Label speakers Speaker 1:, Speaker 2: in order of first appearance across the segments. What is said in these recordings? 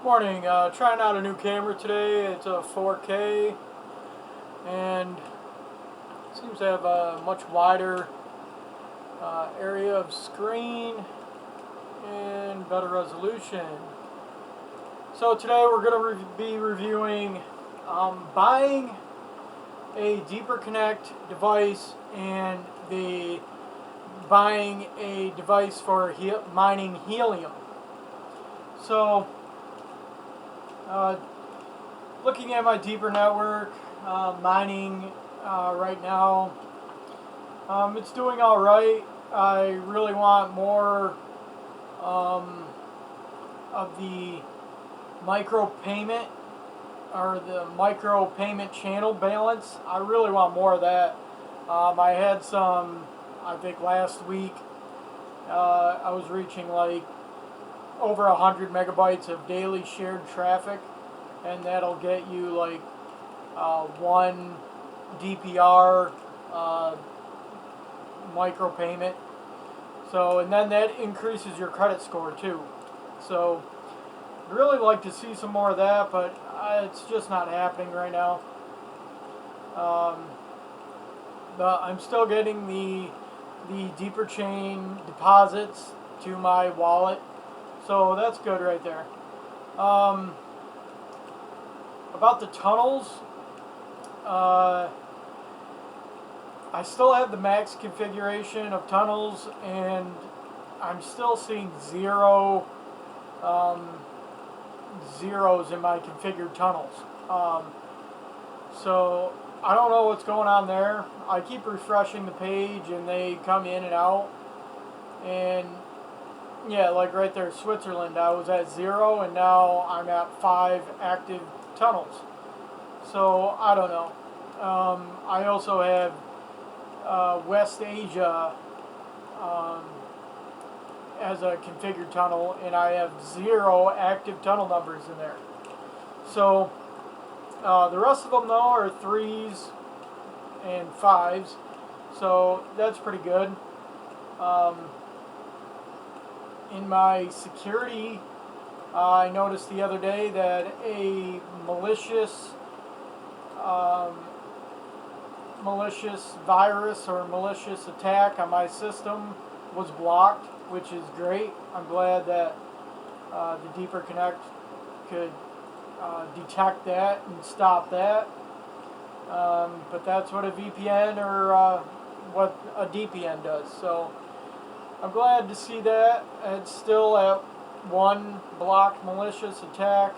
Speaker 1: Morning. Trying out a new camera today. It's a 4K and seems to have a much wider area of screen and better resolution. So today we're going to be reviewing buying a Deeper Connect device and buying a device for mining helium. So uh, looking at my Deeper network, mining right now, it's doing all right. I really want more of the micro payment or the micro payment channel balance. I really want more of that. I had some, I think last week, I was reaching like over 100 megabytes of daily shared traffic, and that'll get you like one DPR micropayment. So, and then that increases your credit score too. So, I'd really like to see some more of that, but it's just not happening right now. But I'm still getting the deeper chain deposits to my wallet, so that's good right there. About the tunnels, I still have the max configuration of tunnels, and I'm still seeing zeros in my configured tunnels. So I don't know what's going on there. I keep refreshing the page, and they come in and out. And yeah, like right there, Switzerland, I was at 0, and now I'm at 5 active tunnels. So I don't know. I also have West Asia as a configured tunnel, and I have 0 active tunnel numbers in there. So the rest of them though are 3s and 5s, so that's pretty good. In my security, I noticed the other day that a malicious virus or malicious attack on my system was blocked, which is great. I'm glad that the Deeper Connect could detect that and stop that. But that's what a VPN or what a DPN does. So I'm glad to see that. It's still at 1 blocked malicious attack,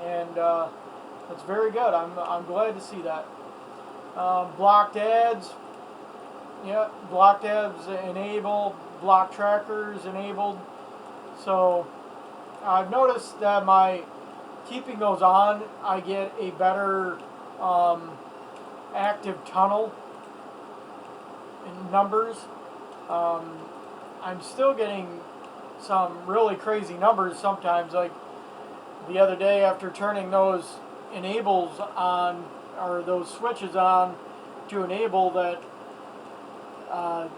Speaker 1: and that's very good. I'm glad to see that. Blocked ads, yeah, blocked ads enabled, block trackers enabled. So I've noticed that my keeping those on, I get a better active tunnel in numbers. I'm still getting some really crazy numbers sometimes. Like the other day, after turning those enables on, or those switches on to enable, that I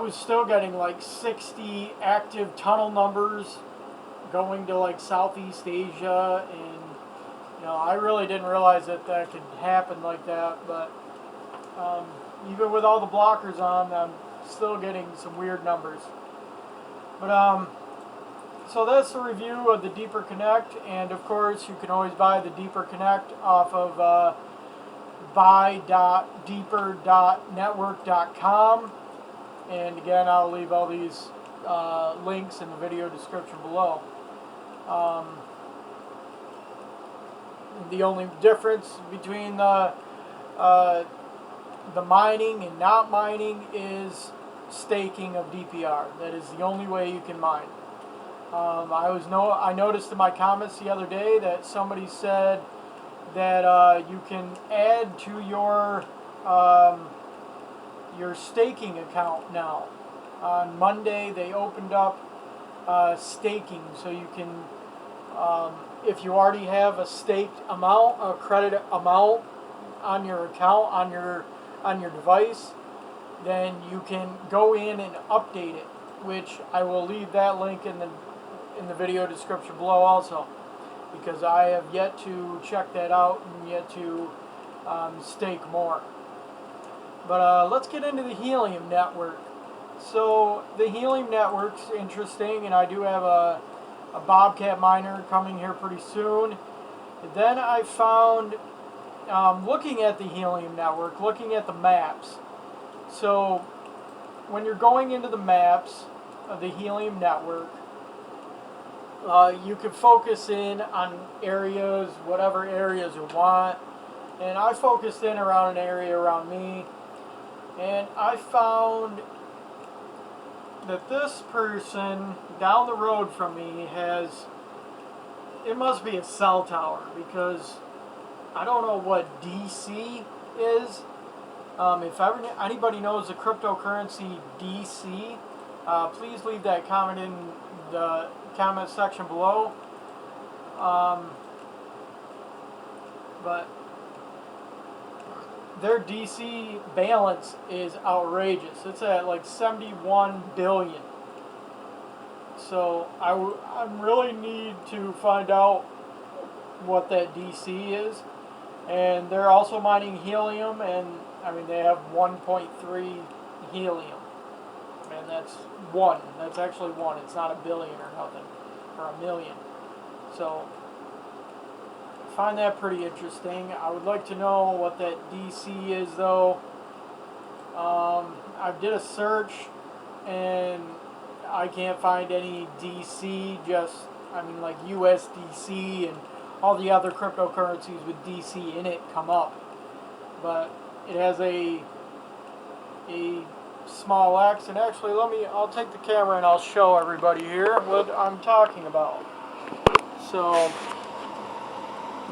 Speaker 1: was still getting like 60 active tunnel numbers going to like Southeast Asia, and I really didn't realize that that could happen like that. But even with all the blockers on, I'm still getting some weird numbers. But so that's the review of the Deeper Connect, and of course you can always buy the Deeper Connect off of buy.deeper.network.com, and again I'll leave all these links in the video description below. The only difference between the mining and not mining is staking of DPR. That is the only way you can mine. I noticed in my comments the other day that somebody said that you can add to your staking account now. On Monday they opened up staking, so you can, if you already have a staked amount, a credit amount on your account on your device, then you can go in and update it, which I will leave that link in the video description below also, because I have yet to check that out and yet to stake more. But let's get into the Helium network. So the Helium network's interesting, and I do have a Bobcat miner coming here pretty soon. Then I found, looking at the Helium network, looking at the maps. So when you're going into the maps of the Helium network, you can focus in on areas, whatever areas you want. And I focused in around an area around me, and I found that this person down the road from me has, it must be a cell tower, because I don't know what DC is. If anybody knows the cryptocurrency DC, please leave that comment in the comment section below. But their DC balance is outrageous. It's at like 71 billion. So I really need to find out what that DC is. And they're also mining helium, and I mean, they have 1.3 helium. And that's one. That's actually one. It's not a billion or nothing, or a million. So I find that pretty interesting. I would like to know what that DC is, though. I did a search, and I can't find any DC, just, I mean, like USDC and all the other cryptocurrencies with DC in it come up. But it has a small X, and actually I'll take the camera and I'll show everybody here what I'm talking about. So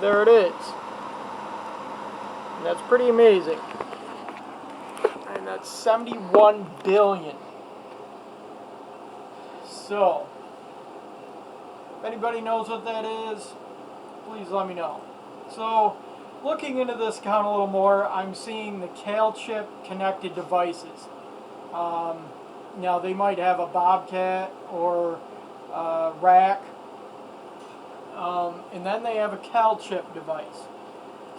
Speaker 1: there it is. And that's pretty amazing. And that's 71 billion. So if anybody knows what that is, please let me know. So looking into this account a little more, I'm seeing the Cal chip connected devices. Now they might have a Bobcat or a rack, and then they have a Cal chip device.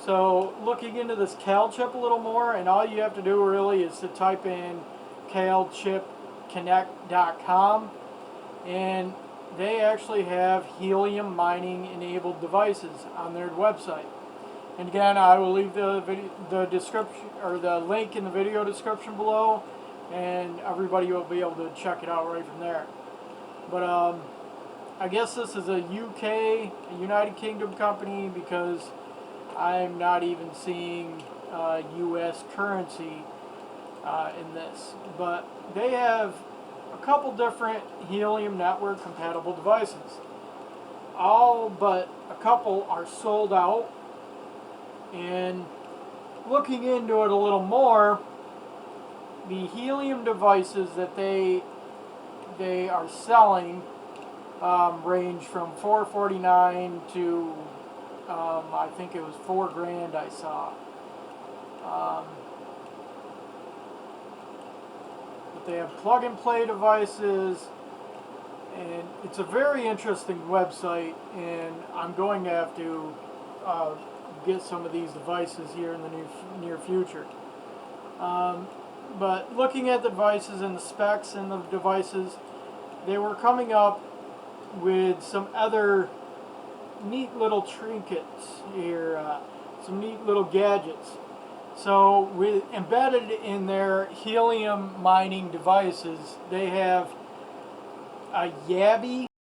Speaker 1: So looking into this Cal chip a little more, and all you have to do really is to type in calchipconnect.com, and they actually have helium mining enabled devices on their website. And again, I will leave the description, or the link in the video description below, and everybody will be able to check it out right from there. But I guess this is a UK, a United Kingdom company, because I'm not even seeing US currency in this. But they have a couple different Helium network compatible devices. All but a couple are sold out. And looking into it a little more, the Helium devices that they are selling range from $449 to I think it was $4,000 I saw. But they have plug-and-play devices, and it's a very interesting website, and I'm going to have to get some of these devices here in the near future. But looking at the devices and the specs and the devices, they were coming up with some other neat little trinkets here, some neat little gadgets. So embedded in their helium mining devices, they have a Yabby